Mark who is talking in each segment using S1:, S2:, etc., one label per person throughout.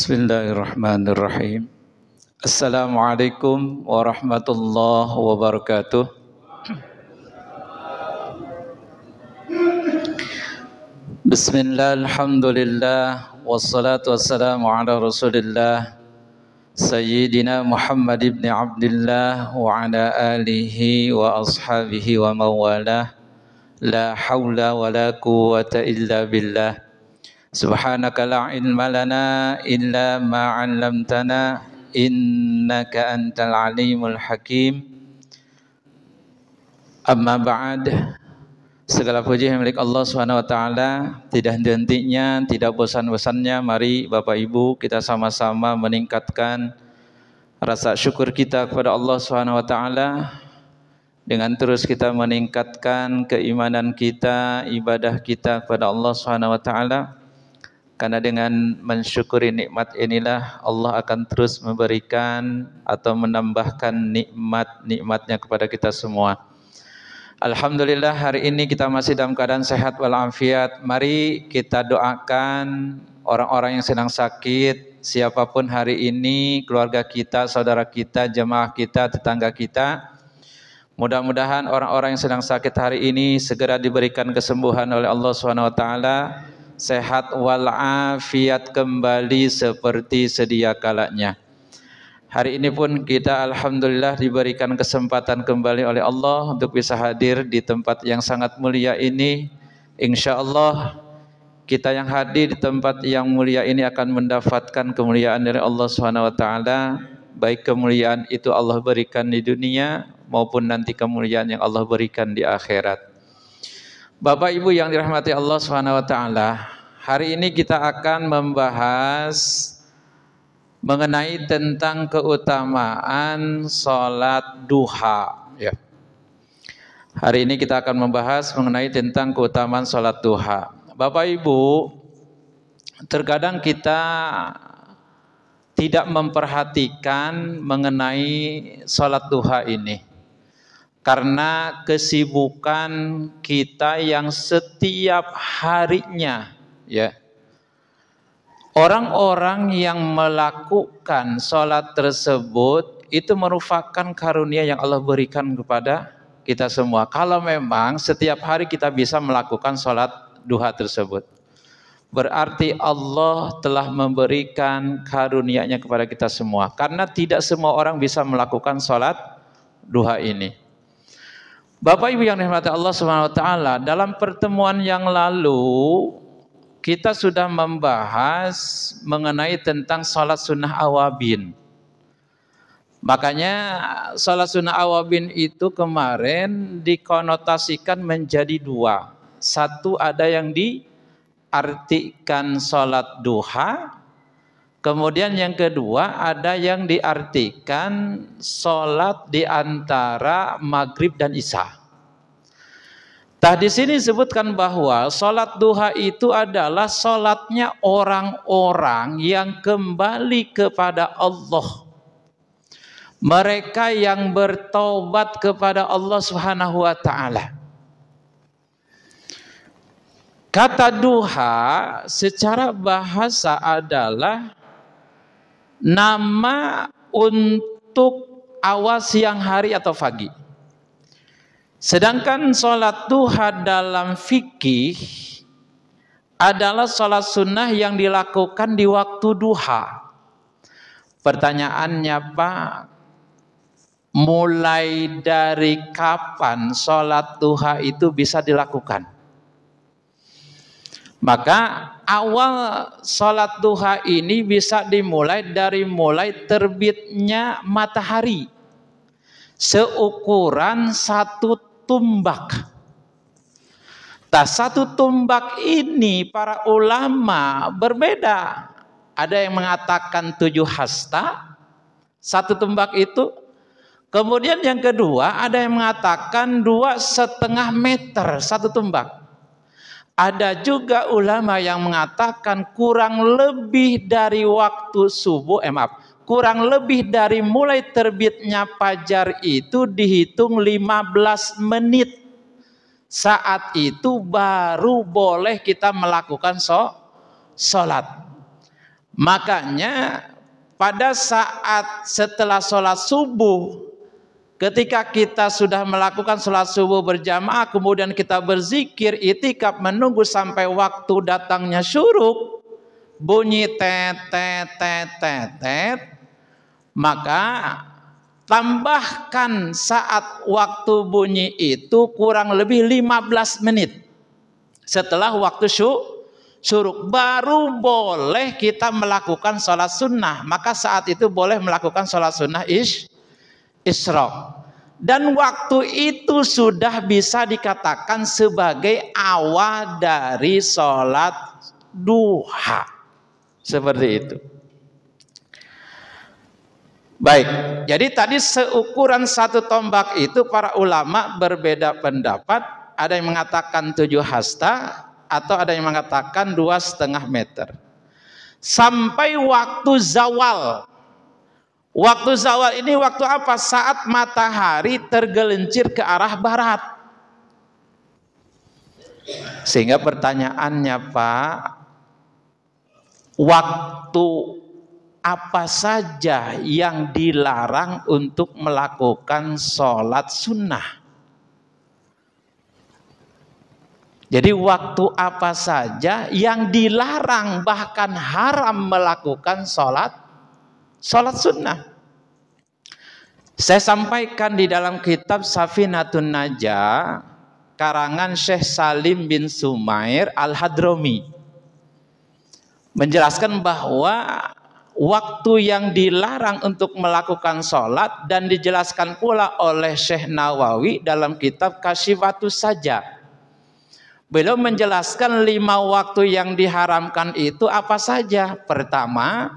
S1: Bismillahirrahmanirrahim. Assalamualaikum warahmatullahi wabarakatuh. Bismillah, alhamdulillah, wassalatu wassalamu ala rasulillah Sayyidina Muhammad ibn Abdullah wa ala alihi wa ashabihi wa mawalah. La hawla wa la quwwata illa billah. Subhanaka la ilma lana illa ma 'allamtana innaka antal alimul hakim. Amma ba'd. Segala puji milik Allah Subhanahu wa taala, tidak henti-hentinya, tidak bosan-bosannya. Mari Bapak Ibu kita sama-sama meningkatkan rasa syukur kita kepada Allah Subhanahu wa taala dengan terus kita meningkatkan keimanan kita, ibadah kita kepada Allah Subhanahu wa taala. Karena dengan mensyukuri nikmat inilah Allah akan terus memberikan atau menambahkan nikmat-nikmatnya kepada kita semua. Alhamdulillah hari ini kita masih dalam keadaan sehat walafiat. Mari kita doakan orang-orang yang sedang sakit, siapapun hari ini, keluarga kita, saudara kita, jemaah kita, tetangga kita. Mudah-mudahan orang-orang yang sedang sakit hari ini segera diberikan kesembuhan oleh Allah SWT, sehat walafiat kembali seperti sedia kalanya. Hari ini pun kita alhamdulillah diberikan kesempatan kembali oleh Allah untuk bisa hadir di tempat yang sangat mulia ini. Insya Allah kita yang hadir di tempat yang mulia ini akan mendapatkan kemuliaan dari Allah SWT. Baik kemuliaan itu Allah berikan di dunia maupun nanti kemuliaan yang Allah berikan di akhirat. Bapak Ibu yang dirahmati Allah SWT, hari ini kita akan membahas mengenai tentang keutamaan sholat duha. Ya. Hari ini kita akan membahas mengenai tentang keutamaan sholat duha. Bapak Ibu, terkadang kita tidak memperhatikan mengenai sholat duha ini. Karena kesibukan kita yang setiap harinya, ya. Orang-orang yang melakukan sholat tersebut itu merupakan karunia yang Allah berikan kepada kita semua. Kalau memang setiap hari kita bisa melakukan sholat duha tersebut, berarti Allah telah memberikan karunia-Nya kepada kita semua. Karena tidak semua orang bisa melakukan sholat duha ini. Bapak Ibu yang dirahmati Allah SWT, dalam pertemuan yang lalu kita sudah membahas mengenai tentang sholat sunnah awabin. Makanya sholat sunnah awabin itu kemarin dikonotasikan menjadi dua. Satu, ada yang diartikan sholat duha. Kemudian yang kedua, ada yang diartikan sholat di antara maghrib dan isya. Di sini disebutkan bahwa sholat duha itu adalah sholatnya orang-orang yang kembali kepada Allah. Mereka yang bertaubat kepada Allah Subhanahu wa ta'ala. Kata duha secara bahasa adalah nama untuk awal siang hari atau pagi. Sedangkan sholat duha dalam fikih adalah sholat sunnah yang dilakukan di waktu duha. Pertanyaannya, Pak, mulai dari kapan sholat duha itu bisa dilakukan? Maka awal sholat duha ini bisa dimulai dari terbitnya matahari seukuran satu tumbak. Satu tumbak ini para ulama berbeda. Ada yang mengatakan 7 hasta satu tumbak itu. Kemudian yang kedua ada yang mengatakan 2,5 meter satu tumbak. Ada juga ulama yang mengatakan kurang lebih dari waktu subuh, kurang lebih dari mulai terbitnya fajar itu dihitung 15 menit. Saat itu baru boleh kita melakukan sholat. Makanya pada saat setelah sholat subuh, ketika kita sudah melakukan sholat subuh berjamaah, kemudian kita berzikir, itikaf menunggu sampai waktu datangnya syuruk, bunyi tet tet tet tet tet, maka tambahkan saat waktu bunyi itu kurang lebih 15 menit setelah waktu syuruk, baru boleh kita melakukan sholat sunnah. Maka saat itu boleh melakukan sholat sunnah isyraq. Dan waktu itu sudah bisa dikatakan sebagai awal dari sholat duha. Seperti itu. Baik, jadi tadi seukuran satu tombak itu para ulama berbeda pendapat. Ada yang mengatakan 7 hasta atau ada yang mengatakan 2,5 meter. Sampai waktu zawal. Waktu zawal ini waktu apa? Saat matahari tergelincir ke arah barat. Sehingga pertanyaannya, Pak, waktu apa saja yang dilarang untuk melakukan sholat sunnah? Jadi waktu apa saja yang dilarang bahkan haram melakukan sholat sunnah? Saya sampaikan di dalam kitab Safinatun Najah karangan Syekh Salim bin Sumair Al-Hadrami, menjelaskan bahwa waktu yang dilarang untuk melakukan sholat, dan dijelaskan pula oleh Syekh Nawawi dalam kitab Kasyifatus Sajjah. Beliau menjelaskan 5 waktu yang diharamkan itu apa saja. Pertama,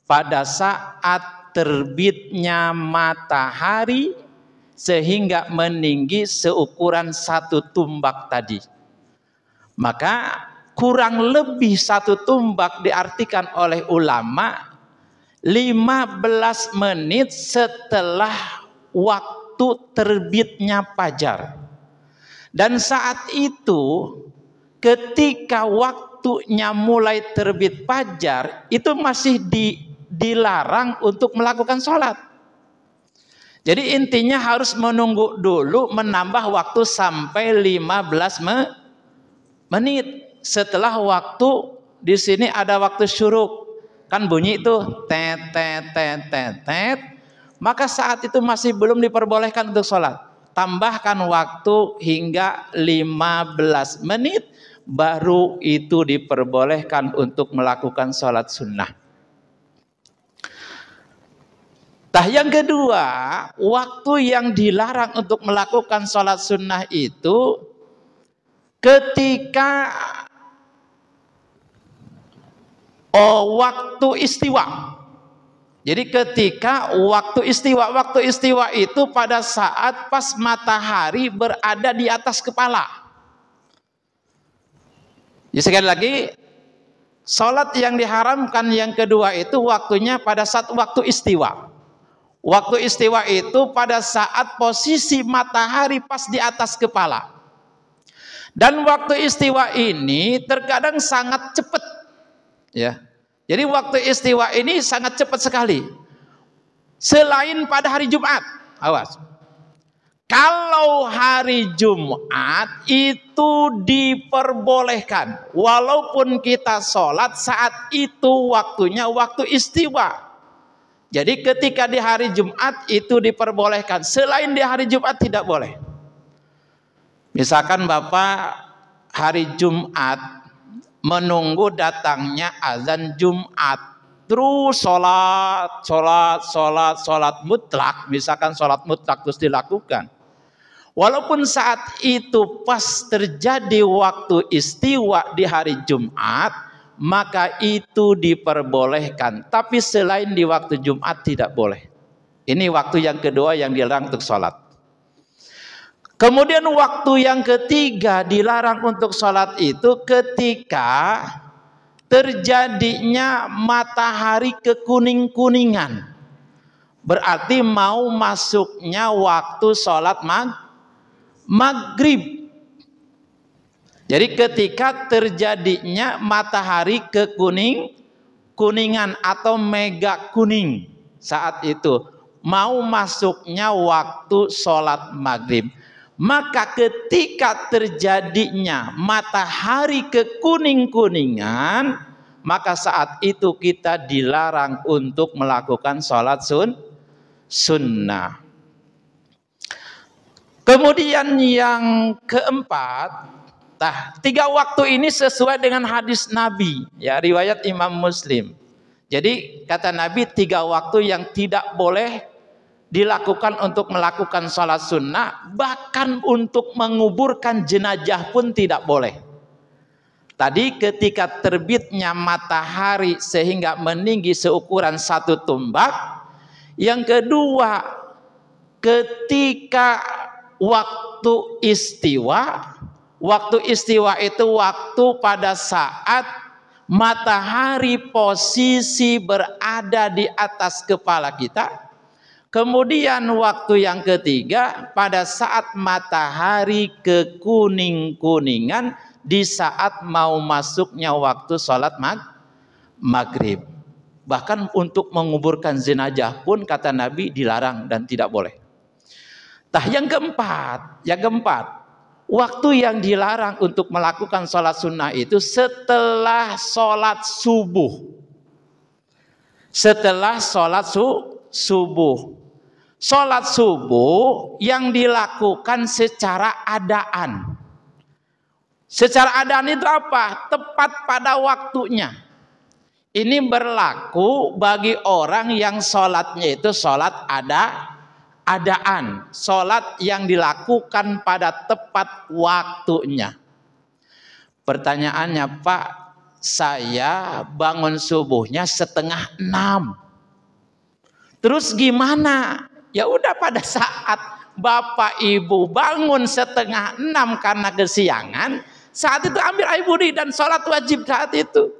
S1: pada saat terbitnya matahari sehingga meninggi seukuran 1 tumbak tadi. Maka kurang lebih 1 tumbak diartikan oleh ulama 15 menit setelah waktu terbitnya fajar. Dan saat itu ketika waktunya mulai terbit fajar itu masih dilarang untuk melakukan sholat. Jadi intinya harus menunggu dulu, menambah waktu sampai 15 menit. Setelah waktu di sini ada waktu syuruk, kan bunyi itu tet tet tet tet tet, maka saat itu masih belum diperbolehkan untuk sholat. Tambahkan waktu hingga 15 menit, baru itu diperbolehkan untuk melakukan sholat sunnah. Yang kedua, waktu yang dilarang untuk melakukan sholat sunnah itu ketika waktu istiwa. Jadi ketika waktu istiwa itu pada saat pas matahari berada di atas kepala. Jadi sekali lagi, sholat yang diharamkan yang kedua itu waktunya pada saat waktu istiwa. Waktu istiwa itu pada saat posisi matahari pas di atas kepala. Dan waktu istiwa ini terkadang sangat cepat, ya. Jadi waktu istiwa ini sangat cepat sekali. Selain pada hari Jumat, awas. Kalau hari Jumat itu diperbolehkan, walaupun kita sholat saat itu waktunya waktu istiwa. Jadi ketika di hari Jumat itu diperbolehkan, selain di hari Jumat tidak boleh. Misalkan Bapak hari Jumat menunggu datangnya azan Jumat, terus sholat mutlak, misalkan sholat mutlak terus dilakukan. Walaupun saat itu pas terjadi waktu istiwa di hari Jumat, maka itu diperbolehkan. Tapi selain di waktu Jumat tidak boleh. Ini waktu yang kedua yang dilarang untuk sholat. Kemudian waktu yang ketiga dilarang untuk sholat itu ketika terjadinya matahari kekuning-kuningan. Berarti mau masuknya waktu sholat maghrib. Jadi ketika terjadinya matahari kuningan atau mega kuning saat itu mau masuknya waktu sholat maghrib. Maka ketika terjadinya matahari kekuning-kuningan, maka saat itu kita dilarang untuk melakukan sholat sunnah. Kemudian yang keempat, 3 waktu ini sesuai dengan hadis Nabi, ya, riwayat Imam Muslim. Jadi kata Nabi 3 waktu yang tidak boleh dilakukan untuk melakukan sholat sunnah, bahkan untuk menguburkan jenazah pun tidak boleh. Tadi ketika terbitnya matahari sehingga meninggi seukuran 1 tombak. Yang kedua, ketika waktu istiwa. Waktu istiwa itu waktu pada saat matahari posisi berada di atas kepala kita. Kemudian waktu yang ketiga pada saat matahari kekuning-kuningan di saat mau masuknya waktu sholat maghrib. Bahkan untuk menguburkan jenazah pun kata Nabi dilarang dan tidak boleh. Yang keempat, waktu yang dilarang untuk melakukan sholat sunnah itu setelah sholat subuh. Setelah sholat subuh. Sholat subuh yang dilakukan secara adaan. Secara adaan itu apa? Tepat pada waktunya. Ini berlaku bagi orang yang sholatnya itu sholat adaan. Sholat yang dilakukan pada tepat waktunya. Pertanyaannya, Pak, saya bangun subuhnya 5:30. Terus gimana? Ya udah, pada saat Bapak Ibu bangun 5:30 karena kesiangan, saat itu ambil air wudhu dan sholat wajib saat itu.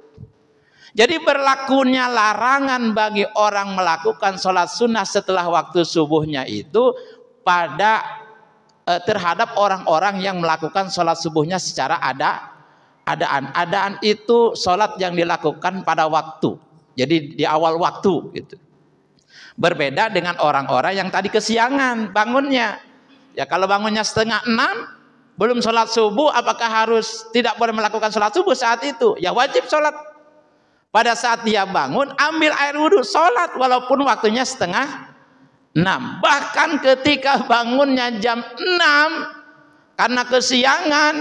S1: Jadi berlakunya larangan bagi orang melakukan sholat sunnah setelah waktu subuhnya itu pada terhadap orang-orang yang melakukan sholat subuhnya secara adaan. Adaan itu sholat yang dilakukan pada waktu. Jadi di awal waktu gitu. Berbeda dengan orang-orang yang tadi kesiangan bangunnya. Ya kalau bangunnya 5:30 belum sholat subuh, apakah harus tidak boleh melakukan sholat subuh saat itu? Ya wajib sholat. Pada saat dia bangun ambil air wudhu sholat walaupun waktunya 5:30. Bahkan ketika bangunnya jam 6 karena kesiangan,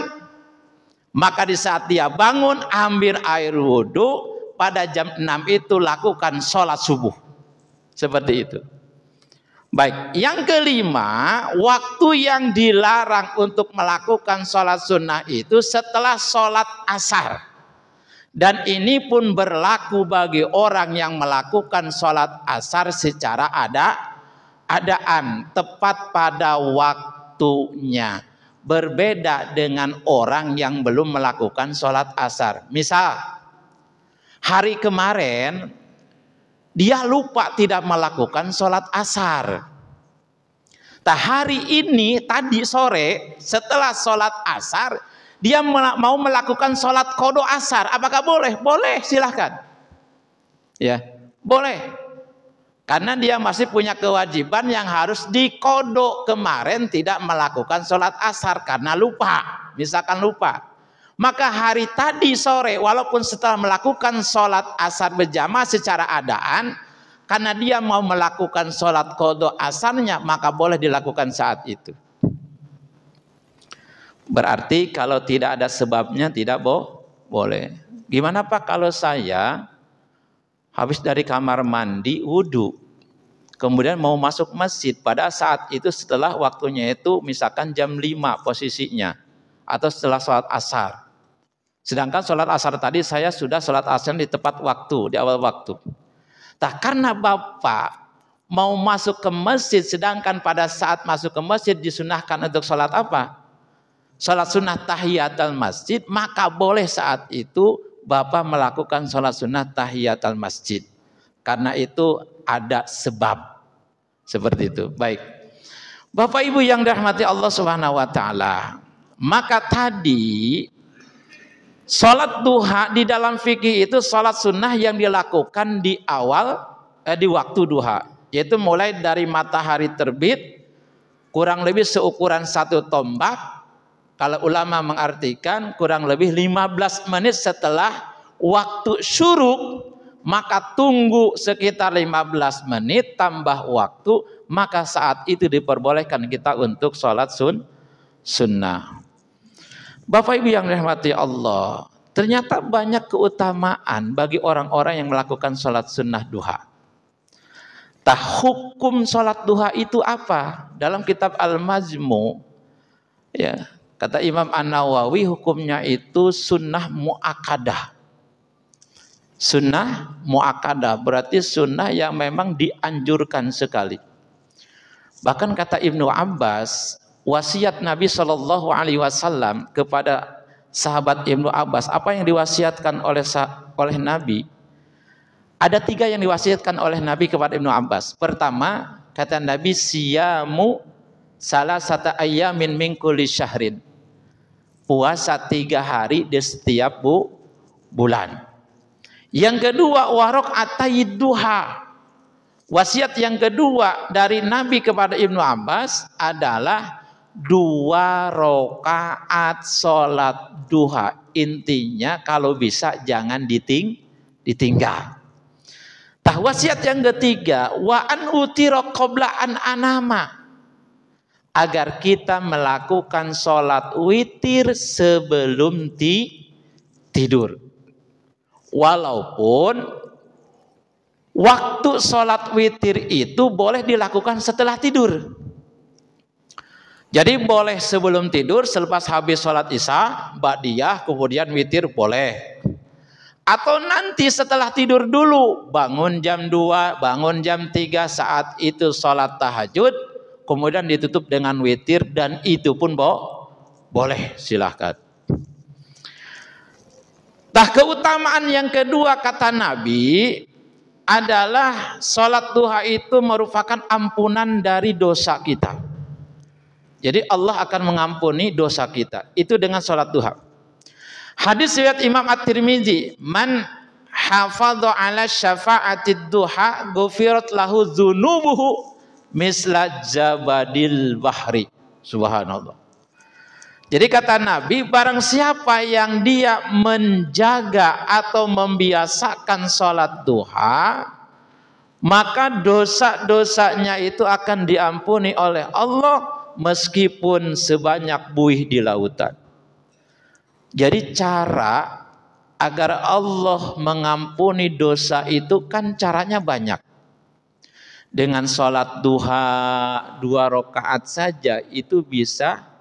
S1: maka di saat dia bangun ambil air wudhu pada jam 6 itu lakukan sholat subuh. Seperti itu. Baik, yang kelima, waktu yang dilarang untuk melakukan sholat sunnah itu setelah sholat asar. Dan ini pun berlaku bagi orang yang melakukan sholat asar secara adaan, tepat pada waktunya. Berbeda dengan orang yang belum melakukan sholat asar. Misal, hari kemarin dia lupa tidak melakukan sholat asar. Hari ini tadi sore setelah sholat asar dia mau melakukan sholat qada asar. Apakah boleh? Boleh, silahkan. Ya, boleh. Karena dia masih punya kewajiban yang harus diqada. Kemarin tidak melakukan sholat asar karena lupa. Misalkan lupa. Maka hari tadi sore walaupun setelah melakukan sholat asar berjamaah secara adaan, karena dia mau melakukan sholat qada asarnya, maka boleh dilakukan saat itu. Berarti kalau tidak ada sebabnya tidak boleh. Gimana Pak kalau saya habis dari kamar mandi wudhu, kemudian mau masuk masjid pada saat itu setelah waktunya itu misalkan jam 5 posisinya, atau setelah sholat asar. Sedangkan sholat asar tadi saya sudah sholat asar di tepat waktu, di awal waktu. Karena Bapak mau masuk ke masjid, sedangkan pada saat masuk ke masjid disunahkan untuk sholat apa? Sholat sunnah tahiyatul masjid, maka boleh saat itu Bapak melakukan sholat sunnah tahiyatul masjid. Karena itu ada sebab. Seperti itu. Baik. Bapak Ibu yang dirahmati Allah Subhanahu wa taala, maka tadi Salat duha di dalam fikih itu salat sunnah yang dilakukan di awal di waktu duha, yaitu mulai dari matahari terbit kurang lebih seukuran satu tombak. Kalau ulama mengartikan kurang lebih 15 menit setelah waktu syuruk, maka tunggu sekitar 15 menit tambah waktu, maka saat itu diperbolehkan kita untuk salat sunnah. Bapak Ibu yang dirahmati Allah, ternyata banyak keutamaan bagi orang-orang yang melakukan sholat sunnah duha. Hukum sholat duha itu apa? Dalam kitab Al-Majmu, ya, kata Imam An-Nawawi, hukumnya itu sunnah mu'akadah. Sunnah mu'akadah berarti sunnah yang memang dianjurkan sekali. Bahkan kata Ibnu Abbas, wasiat Nabi Shallallahu Alaihi Wasallam kepada sahabat Ibnu Abbas, apa yang diwasiatkan oleh Nabi? Ada 3 yang diwasiatkan oleh Nabi kepada Ibnu Abbas. Pertama, kata Nabi, siyamu salasata ayyamin min kulli syahrin. Puasa 3 hari di setiap bulan. Yang kedua, warok atayid duha. Wasiat yang kedua dari Nabi kepada Ibnu Abbas adalah 2 rakaat sholat duha. Intinya kalau bisa jangan ditinggal. Wasiat yang ketiga, wa an utira qabla an anama, agar kita melakukan sholat witir sebelum tidur. Walaupun waktu sholat witir itu boleh dilakukan setelah tidur. Jadi boleh sebelum tidur, selepas habis sholat isya, ba'diyah, kemudian witir boleh. Atau nanti setelah tidur dulu, bangun jam 2, bangun jam 3, saat itu sholat tahajud, kemudian ditutup dengan witir, dan itu pun boleh, silahkan. Keutamaan yang kedua kata Nabi adalah sholat duha itu merupakan ampunan dari dosa kita. Jadi Allah akan mengampuni dosa kita itu dengan sholat duha. Hadis riwayat Imam At-Tirmidzi, man hafadha ala syafa'atid duha ghufirat lahu dzunubuhu misla jabadil bahri. Subhanallah. Jadi kata Nabi, barang siapa yang dia menjaga atau membiasakan sholat duha, maka dosa-dosanya itu akan diampuni oleh Allah meskipun sebanyak buih di lautan. Jadi cara agar Allah mengampuni dosa itu kan caranya banyak. Dengan sholat duha 2 rakaat saja itu bisa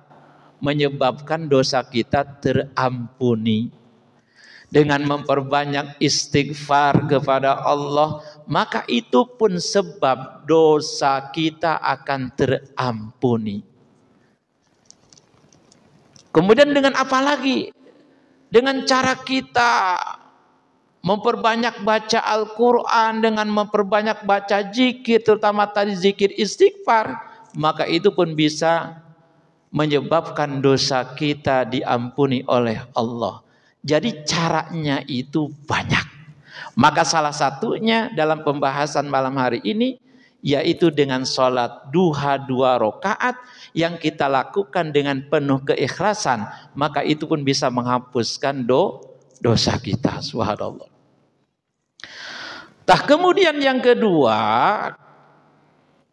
S1: menyebabkan dosa kita terampuni. Dengan memperbanyak istighfar kepada Allah, maka itu pun sebab dosa kita akan terampuni. Kemudian dengan apa lagi? Dengan cara kita memperbanyak baca Al-Quran, dengan memperbanyak baca zikir, terutama tadi zikir istighfar, maka itu pun bisa menyebabkan dosa kita diampuni oleh Allah. Jadi caranya itu banyak. Maka salah satunya dalam pembahasan malam hari ini yaitu dengan sholat duha 2 rakaat yang kita lakukan dengan penuh keikhlasan, maka itu pun bisa menghapuskan dosa kita. Subhanallah. Kemudian yang kedua,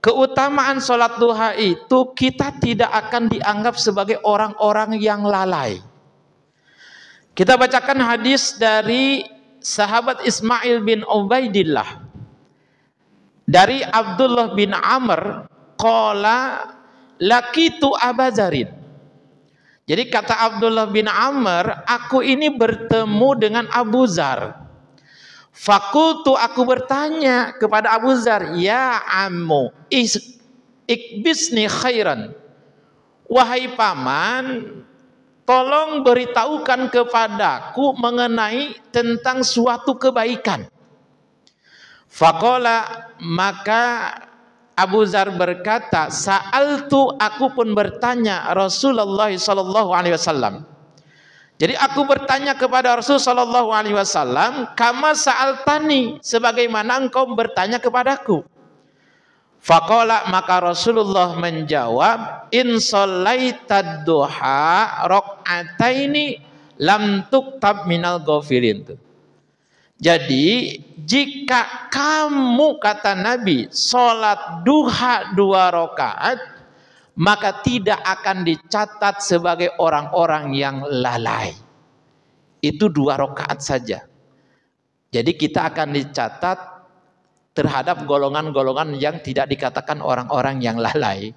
S1: keutamaan sholat duha itu kita tidak akan dianggap sebagai orang-orang yang lalai. Kita bacakan hadis dari sahabat Ismail bin Ubaidillah dari Abdullah bin Amr qala laqitu Abazarin. Jadi kata Abdullah bin Amr, aku ini bertemu dengan Abu Zar. Fakultu, aku bertanya kepada Abu Zar, ya ammu ikbisni khairan, wahai paman, tolong beritahukan kepadaku mengenai tentang suatu kebaikan. Faqala, maka Abu Zar berkata, sa'altu, aku pun bertanya Rasulullah sallallahu alaihi wasallam, Jadi aku bertanya kepada Rasul sallallahu alaihi wasallam, kama sa'altani, sebagaimana engkau bertanya kepadaku. Faqala, maka Rasulullah menjawab, in shallaitad duha raq'ataini lam tuktab minal ghafilin. Jadi jika kamu, kata Nabi, sholat duha 2 rakaat, maka tidak akan dicatat sebagai orang-orang yang lalai. Itu 2 rakaat saja. Jadi kita akan dicatat terhadap golongan-golongan yang tidak dikatakan orang-orang yang lalai.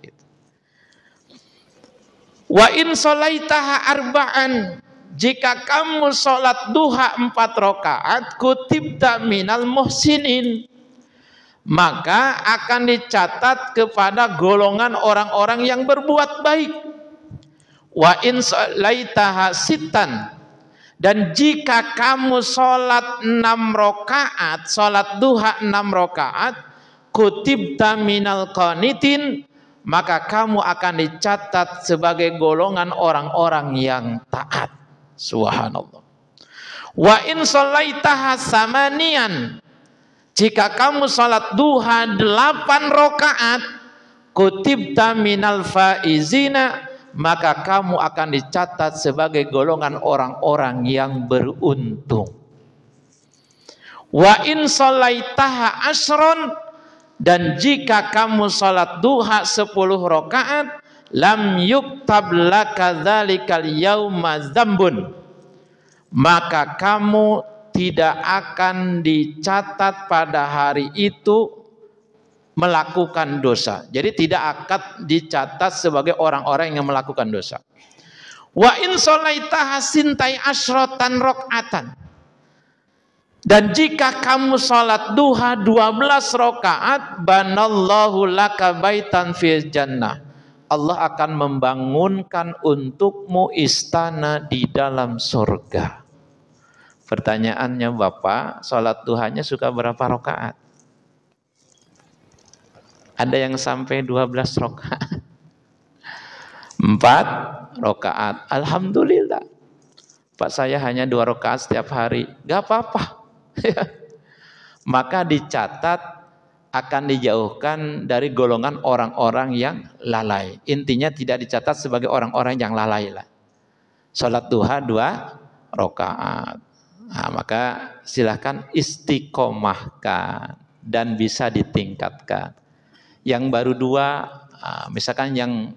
S1: Wa in sholaitaha arba'an, jika kamu sholat duha 4 rakaat, kutibta minal muhsinin, maka akan dicatat kepada golongan orang-orang yang berbuat baik. Wa in sholaitaha sittan, dan jika kamu sholat 6 rakaat, sholat duha 6 rakaat, kutibta minal qanitin, maka kamu akan dicatat sebagai golongan orang-orang yang taat. Subhanallah. Wa in sholaitaha samanian, jika kamu sholat duha 8 rakaat, kutibta minal faizina, maka kamu akan dicatat sebagai golongan orang-orang yang beruntung. Wa in sholaitaha asron, dan jika kamu sholat duha 10 rakaat, lam yuktab laka dzalikal yauma dzambun, maka kamu tidak akan dicatat pada hari itu melakukan dosa. Jadi tidak akan dicatat sebagai orang-orang yang melakukan dosa. Wa in sholaitaha sintai asyratan rakaatan, dan jika kamu salat duha 12 rakaat, banallahu laka baitan fil jannah, Allah akan membangunkan untukmu istana di dalam surga. Pertanyaannya, Bapak, salat duhanya suka berapa rakaat? Ada yang sampai 12 rakaat. 4 rakaat. Alhamdulillah. Pak, saya hanya 2 rakaat setiap hari. Gak apa-apa. Maka dicatat akan dijauhkan dari golongan orang-orang yang lalai. Intinya tidak dicatat sebagai orang-orang yang lalai lah. Salat duha 2 rakaat. Nah, maka silahkan istiqomahkan dan bisa ditingkatkan. Yang baru 2, misalkan yang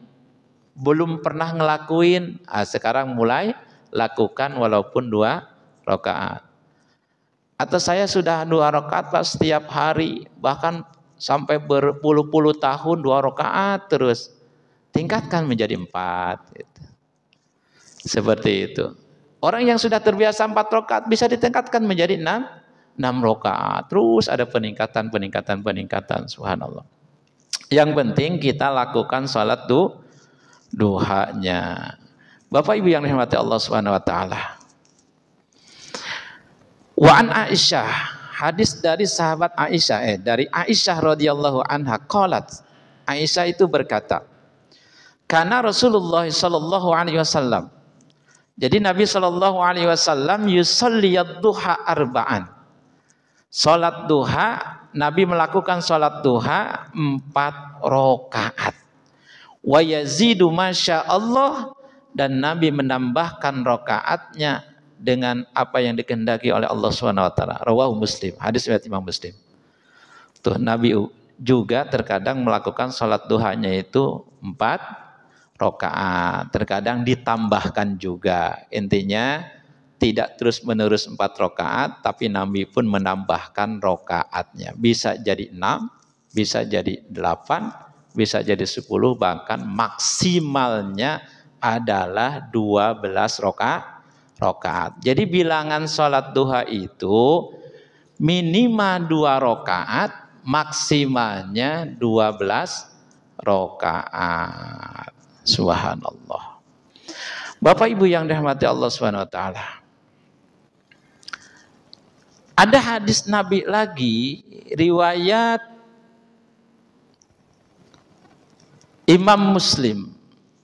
S1: belum pernah ngelakuin, sekarang mulai lakukan walaupun 2 rakaat. Atau saya sudah 2 rakaat Pak setiap hari, bahkan sampai berpuluh-puluh tahun 2 rakaat terus. Tingkatkan menjadi 4. Gitu. Seperti itu. Orang yang sudah terbiasa 4 rakaat bisa ditingkatkan menjadi 6 rakaat. Terus ada peningkatan. Subhanallah. Yang penting kita lakukan salat duhanya. Bapak Ibu yang dirahmati Allah Subhanahu wa taala. Wa an Aisyah, hadis dari sahabat Aisyah, dari Aisyah radhiyallahu anha qalat, Aisyah itu berkata, kana Rasulullah sallallahu alaihi wasallam, jadi Nabi sallallahu alaihi wasallam yusalliyad duha arba'an, salat duha, Nabi melakukan salat duha 4 rakaat, wa yazidu masya Allah, dan Nabi menambahkan rakaatnya dengan apa yang dikehendaki oleh Allah Subhanahu wa taala. Rawahu Muslim, hadis riwayat Imam Muslim. Tuh, Nabi juga terkadang melakukan salat duhanya itu 4 rakaat, terkadang ditambahkan juga. Intinya tidak terus-menerus 4 rakaat, tapi Nabi pun menambahkan rakaatnya. Bisa jadi 6, bisa jadi 8, bisa jadi 10, bahkan maksimalnya adalah 12 rakaat. Jadi bilangan sholat duha itu minimal 2 rakaat, maksimalnya 12 rakaat. Subhanallah. Bapak Ibu yang dirahmati Allah Subhanahu wa taala. Ada hadis Nabi lagi, riwayat Imam Muslim.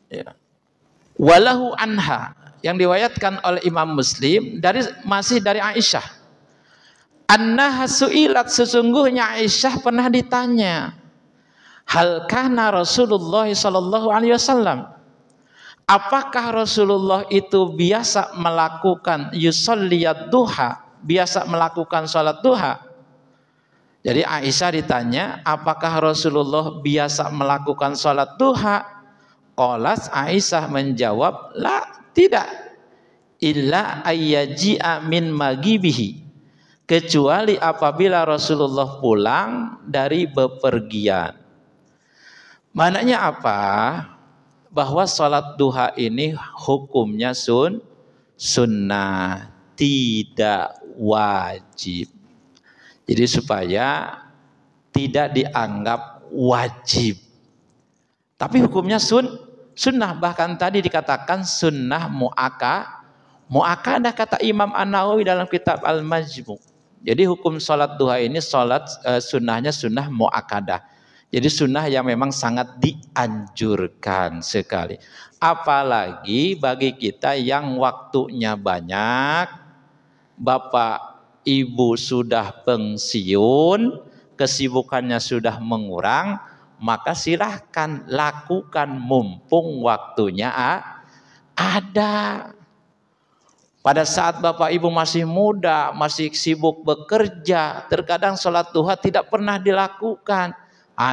S1: Ya. Walahu anha, yang diriwayatkan oleh Imam Muslim masih dari Aisyah. Annaha su'ilat, sesungguhnya Aisyah pernah ditanya, hal kana Rasulullah sallallahu alaihi wasallam, apakah Rasulullah itu biasa melakukan yusalliyad duha, biasa melakukan salat duha? Jadi Aisyah ditanya, apakah Rasulullah biasa melakukan salat duha? Qalat, Aisyah menjawab, la, tidak. Illa ayyaji'a min magibihi, kecuali apabila Rasulullah pulang dari bepergian. Maknanya apa? Bahwa salat duha ini hukumnya sunnah, tidak wajib. Jadi supaya tidak dianggap wajib. Tapi hukumnya sunnah. Bahkan tadi dikatakan sunnah mu'akadah kata Imam An-Nawawi dalam kitab Al-Majmu'. Jadi hukum salat duha ini sunnahnya sunnah mu'akadah. Jadi sunnah yang memang sangat dianjurkan sekali. Apalagi bagi kita yang waktunya banyak, bapak ibu sudah pensiun, kesibukannya sudah mengurang, maka silahkan lakukan mumpung waktunya ada. Pada saat bapak ibu masih muda, masih sibuk bekerja, terkadang sholat duha tidak pernah dilakukan.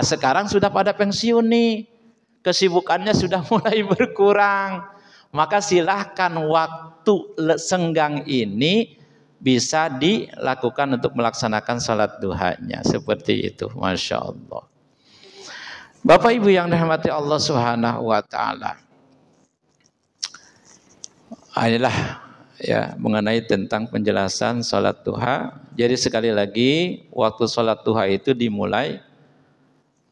S1: Sekarang sudah pada pensiun nih, kesibukannya sudah mulai berkurang. Maka silahkan waktu senggang ini bisa dilakukan untuk melaksanakan salat duhanya. Seperti itu, Masya Allah. Bapak Ibu yang dirahmati Allah Subhanahu wa Ta'ala, inilah ya mengenai tentang penjelasan salat duha. Jadi sekali lagi, waktu salat duha itu dimulai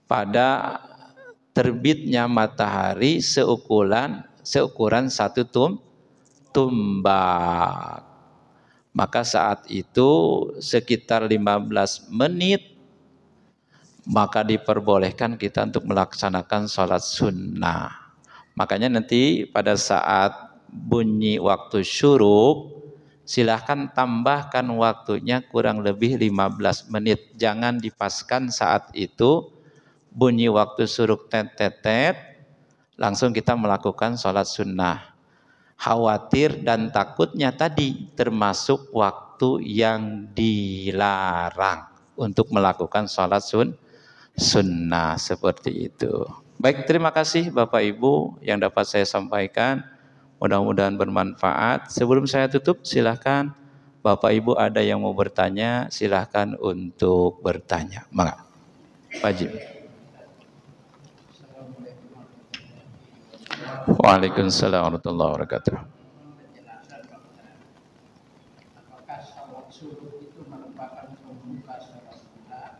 S1: pada terbitnya matahari seukuran satu tumbak. Maka saat itu sekitar 15 menit maka diperbolehkan kita untuk melaksanakan sholat sunnah. Makanya nanti pada saat bunyi waktu syuruk, silahkan tambahkan waktunya kurang lebih 15 menit. Jangan dipaskan saat itu bunyi waktu syuruk tet-tet, langsung kita melakukan sholat sunnah. Khawatir dan takutnya tadi termasuk waktu yang dilarang untuk melakukan sholat sunnah seperti itu. Baik, terima kasih Bapak Ibu yang dapat saya sampaikan. Mudah-mudahan bermanfaat. Sebelum saya tutup, silahkan Bapak Ibu ada yang mau bertanya, silahkan untuk bertanya. Mangga, Pak Jim. Waalaikumsalam warahmatullahi wabarakatuh.
S2: Apakah salat subuh itu merupakan pembuka salat duha?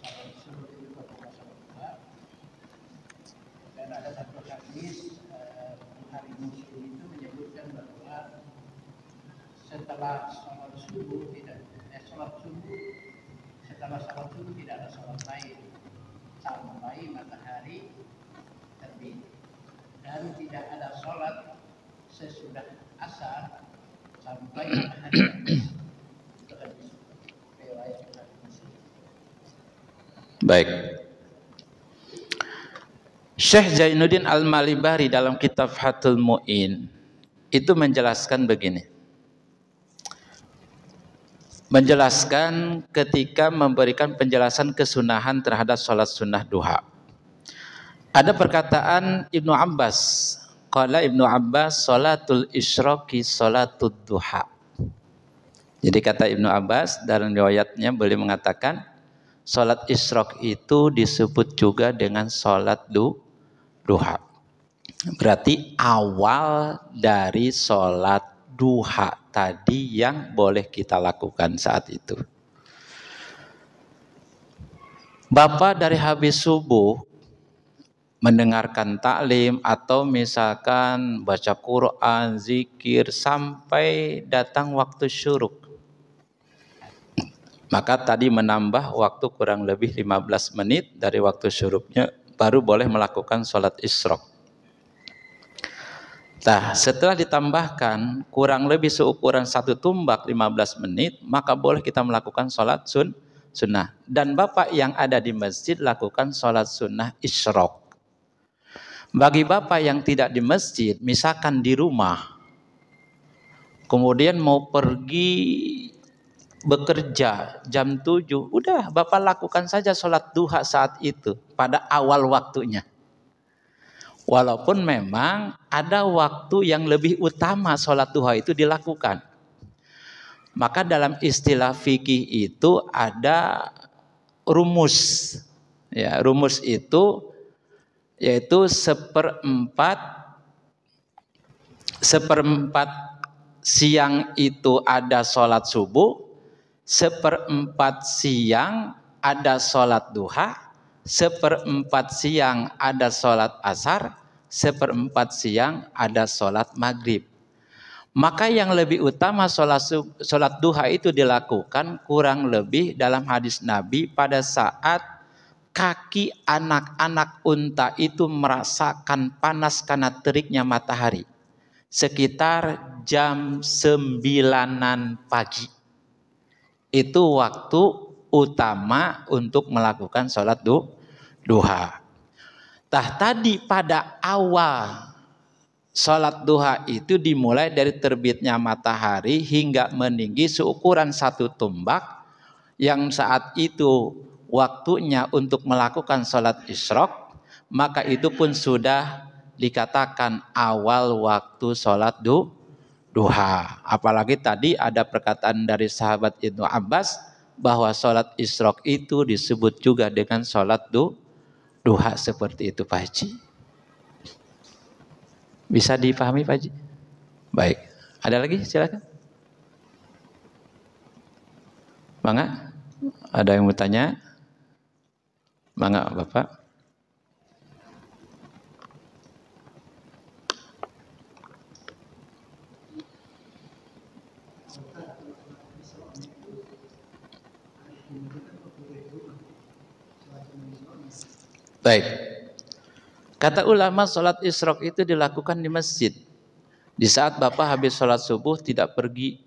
S2: Salat subuh itu pembuka salat duha. Dan ada satu hadis Bukhari Muslim itu menyebutkan bahwa setelah salat subuh tidak ada salat lain sampai matahari terbit, dan tidak ada sholat sesudah asar sampai matahari terbit. Itu hadis riwayat Bukhari Muslim.
S1: Baik. Syekh Zainuddin Al-Malibari dalam kitab Fathul Mu'in itu menjelaskan begini. Menjelaskan ketika memberikan penjelasan kesunahan terhadap sholat sunnah duha. Ada perkataan Ibnu Abbas. Qala Ibnu Abbas, sholatul isyraqi sholatud duha. Jadi kata Ibnu Abbas dalam riwayatnya beliau mengatakan sholat isyraq itu disebut juga dengan sholat duha. Berarti awal dari sholat duha tadi yang boleh kita lakukan saat itu. Bapak dari habis subuh mendengarkan taklim atau misalkan baca Quran, zikir sampai datang waktu syuruk. Maka tadi menambah waktu kurang lebih 15 menit dari waktu syuruknya baru boleh melakukan sholat isyraq. Nah, setelah ditambahkan kurang lebih seukuran 1 tumbak 15 menit, maka boleh kita melakukan sholat sunnah. Dan bapak yang ada di masjid lakukan sholat sunnah isyraq. Bagi bapak yang tidak di masjid, misalkan di rumah, kemudian mau pergi bekerja jam 7, udah bapak lakukan saja sholat duha saat itu pada awal waktunya. Walaupun memang ada waktu yang lebih utama sholat duha itu dilakukan. Maka dalam istilah fikih itu ada rumus. Ya, rumus itu yaitu seperempat siang itu ada sholat subuh, seperempat siang ada sholat duha, seperempat siang ada sholat asar, seperempat siang ada sholat maghrib. Maka yang lebih utama sholat duha itu dilakukan kurang lebih dalam hadis Nabi pada saat kaki anak-anak unta itu merasakan panas karena teriknya matahari. Sekitar jam 9 pagi. Itu waktu utama untuk melakukan sholat duha. Tadi pada awal sholat duha itu dimulai dari terbitnya matahari hingga meninggi seukuran 1 tumbak, yang saat itu waktunya untuk melakukan sholat isyraq, maka itu pun sudah dikatakan awal waktu sholat duha. Apalagi tadi ada perkataan dari sahabat Ibnu Abbas bahwa sholat isyraq itu disebut juga dengan sholat duha, seperti itu Pak Haji. Bisa dipahami Pak Haji? Baik. Ada lagi? Silakan. Mangga? Ada yang mau tanya? Mangga Bapak. Baik. Kata ulama sholat isyraq itu dilakukan di masjid. Di saat Bapak habis sholat subuh tidak pergi.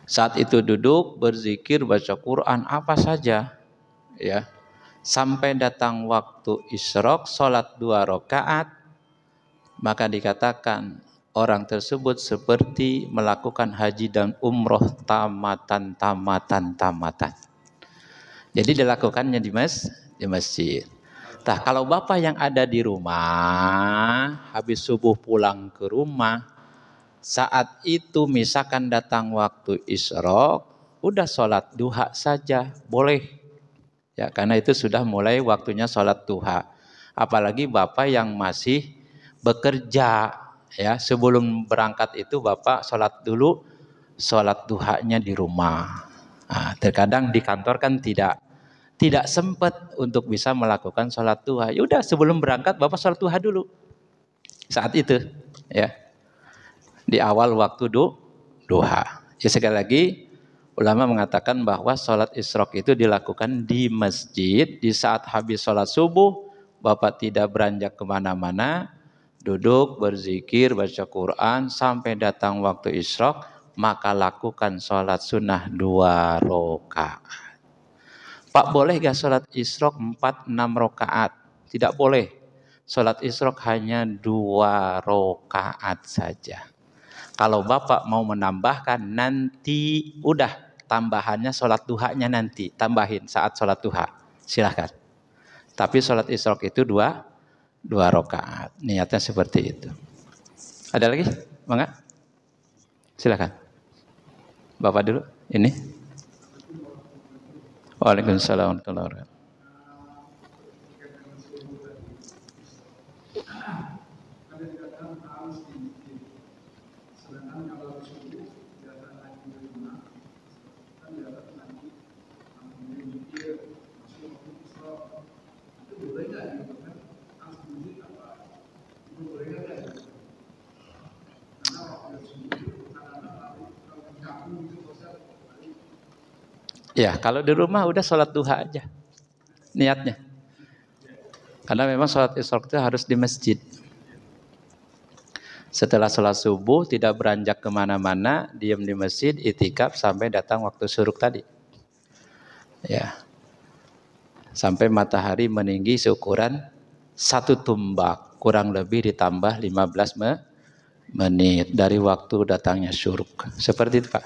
S1: Saat itu duduk, berzikir, baca Quran, apa saja. Ya. Sampai datang waktu isyraq, sholat 2 rakaat, maka dikatakan orang tersebut seperti melakukan haji dan umroh tamatan. Jadi dilakukannya di masjid. Nah, kalau Bapak yang ada di rumah, habis subuh pulang ke rumah, saat itu misalkan datang waktu isyraq, udah sholat duha saja, boleh. Ya, karena itu sudah mulai waktunya sholat duha. Apalagi Bapak yang masih bekerja, ya, sebelum berangkat itu Bapak sholat dulu, sholat duhanya di rumah. Nah, terkadang di kantor kan tidak sempat untuk bisa melakukan sholat duha. Ya udah sebelum berangkat Bapak sholat duha dulu. Saat itu, ya, di awal waktu duha. Ya, sekali lagi ulama mengatakan bahwa sholat isyraq itu dilakukan di masjid. Di saat habis sholat subuh, Bapak tidak beranjak kemana-mana, duduk, berzikir, baca Quran, sampai datang waktu isyraq, maka lakukan sholat sunnah 2 rakaat. Pak, boleh gak sholat isyraq 4-6 rakaat? Tidak boleh. Sholat isyraq hanya 2 rakaat saja. Kalau Bapak mau menambahkan, nanti udah tambahannya sholat duhanya nanti. Tambahin saat sholat duha. Silahkan. Tapi sholat isyraq itu 2 rakaat. Niatnya seperti itu. Ada lagi? Mangga? Silahkan. Bapak dulu. Ini. Waalaikumsalam warahmatullahi wabarakatuh. Ya, kalau di rumah udah sholat duha aja niatnya. Karena memang sholat isyraq itu harus di masjid. Setelah sholat subuh tidak beranjak kemana-mana, diam di masjid, itikaf sampai datang waktu syuruk tadi. Ya, sampai matahari meninggi seukuran 1 tombak, kurang lebih ditambah 15 menit dari waktu datangnya syuruk. Seperti itu Pak.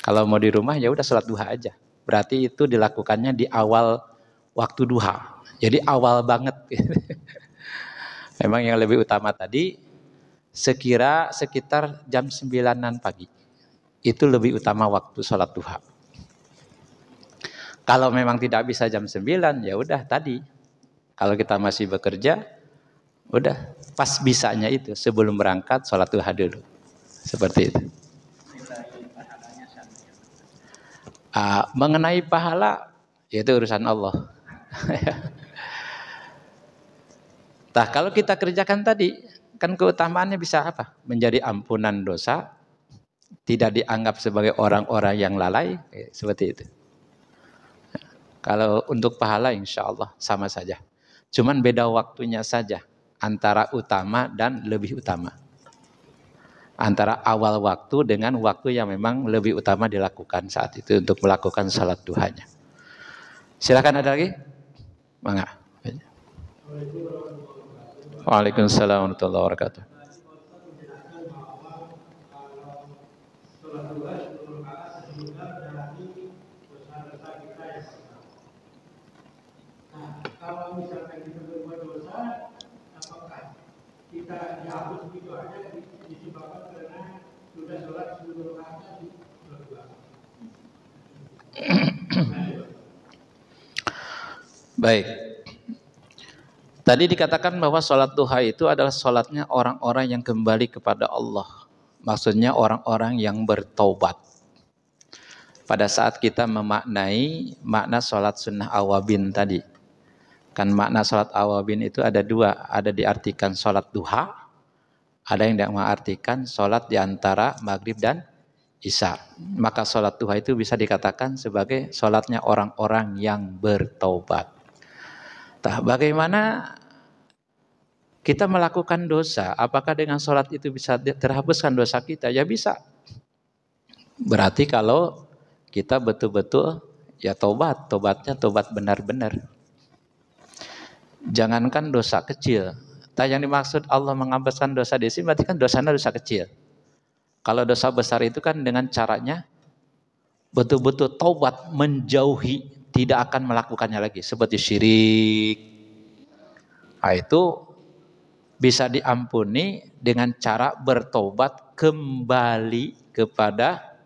S1: Kalau mau di rumah ya udah sholat duha aja. Berarti itu dilakukannya di awal waktu duha. Jadi awal banget. Memang yang lebih utama tadi sekitar jam 9-an pagi. Itu lebih utama waktu sholat duha. Kalau memang tidak bisa jam 9 ya udah tadi. Kalau kita masih bekerja, udah pas bisanya itu sebelum berangkat sholat duha dulu. Seperti itu. Mengenai pahala, itu urusan Allah. Nah, kalau kita kerjakan tadi, kan keutamaannya bisa apa? Menjadi ampunan dosa, tidak dianggap sebagai orang-orang yang lalai, seperti itu. Kalau untuk pahala, insya Allah sama saja. Cuman beda waktunya saja, antara utama dan lebih utama. Antara awal waktu dengan waktu yang memang lebih utama dilakukan saat itu untuk melakukan salat duhanya. Silakan ada lagi? Mangga. Waalaikumsalam warahmatullahi wabarakatuh.
S2: Kalau misalkan kita berbuat dosa, apakah kita dihapus begitu aja disebabkan karena sudah sholat sebelum rakaat di sholat dua?
S1: Baik. Tadi dikatakan bahwa sholat duha itu adalah sholatnya orang-orang yang kembali kepada Allah. Maksudnya orang-orang yang bertaubat. Pada saat kita memaknai makna sholat sunnah awabin tadi. Kan makna sholat awabin itu ada dua. Ada diartikan sholat duha. Ada yang mengartikan sholat di antara maghrib dan isya. Maka sholat duha itu bisa dikatakan sebagai sholatnya orang-orang yang bertaubat. Nah, bagaimana kita melakukan dosa? Apakah dengan sholat itu bisa terhapuskan dosa kita? Ya bisa. Berarti kalau kita betul-betul ya tobat, tobatnya tobat benar-benar. Jangankan dosa kecil. Yang dimaksud Allah menghapuskan dosa di sini berarti kan dosanya dosa kecil. Kalau dosa besar itu kan dengan caranya betul-betul taubat, menjauhi, tidak akan melakukannya lagi. Seperti syirik. Nah, itu bisa diampuni dengan cara bertobat kembali kepada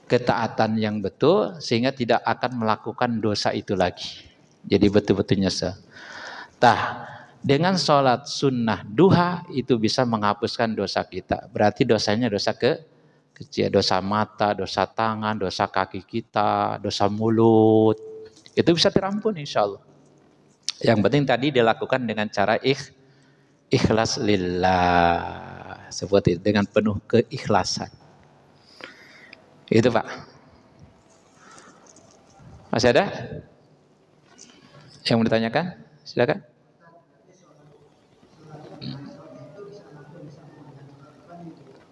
S1: ketaatan yang betul sehingga tidak akan melakukan dosa itu lagi. Jadi betul-betul nyesel. Nah, dengan sholat sunnah duha itu bisa menghapuskan dosa kita. Berarti dosanya dosa kecil, dosa mata, dosa tangan, dosa kaki kita, dosa mulut. Itu bisa terampuni insya Allah. Yang penting tadi dilakukan dengan cara ikhlas lillah. Seperti itu, dengan penuh keikhlasan. Itu Pak. Masih ada? Yang mau ditanyakan? Silakan.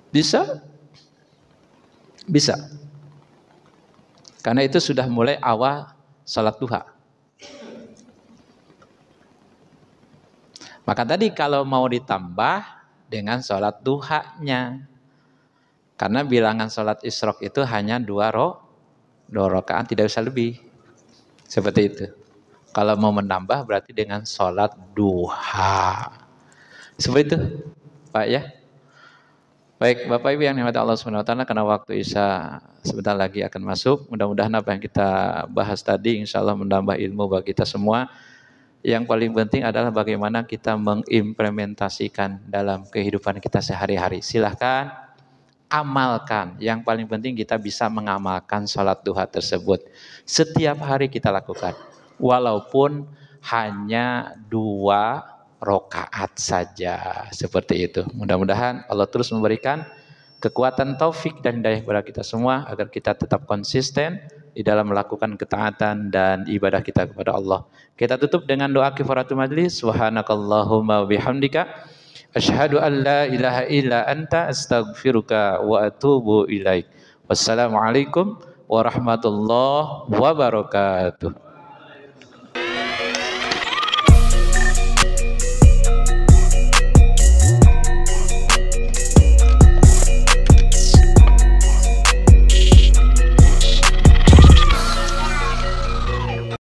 S1: Bisa? Bisa. Karena itu sudah mulai awal salat duha. Maka tadi kalau mau ditambah dengan salat duhanya. Karena bilangan salat isyraq itu hanya 2 rakaat, tidak usah lebih. Seperti itu. Kalau mau menambah berarti dengan salat duha. Seperti itu, Pak ya. Baik, Bapak Ibu yang dirahmati Allah Subhanahu wa taala, karena waktu Isya sebentar lagi akan masuk. Mudah-mudahan apa yang kita bahas tadi insya Allah menambah ilmu bagi kita semua. Yang paling penting adalah bagaimana kita mengimplementasikan dalam kehidupan kita sehari-hari. Silahkan amalkan. Yang paling penting kita bisa mengamalkan sholat duha tersebut. Setiap hari kita lakukan. Walaupun hanya 2 rakaat saja, seperti itu. Mudah-mudahan Allah terus memberikan kekuatan taufik dan hidayah kepada kita semua agar kita tetap konsisten di dalam melakukan ketaatan dan ibadah kita kepada Allah. Kita tutup dengan doa kifaratul majlis. Subhanakallahumma bihamdika asyhadu an la ilaha illa anta astaghfiruka wa atubu ilaik. Wassalamualaikum warahmatullahi wabarakatuh.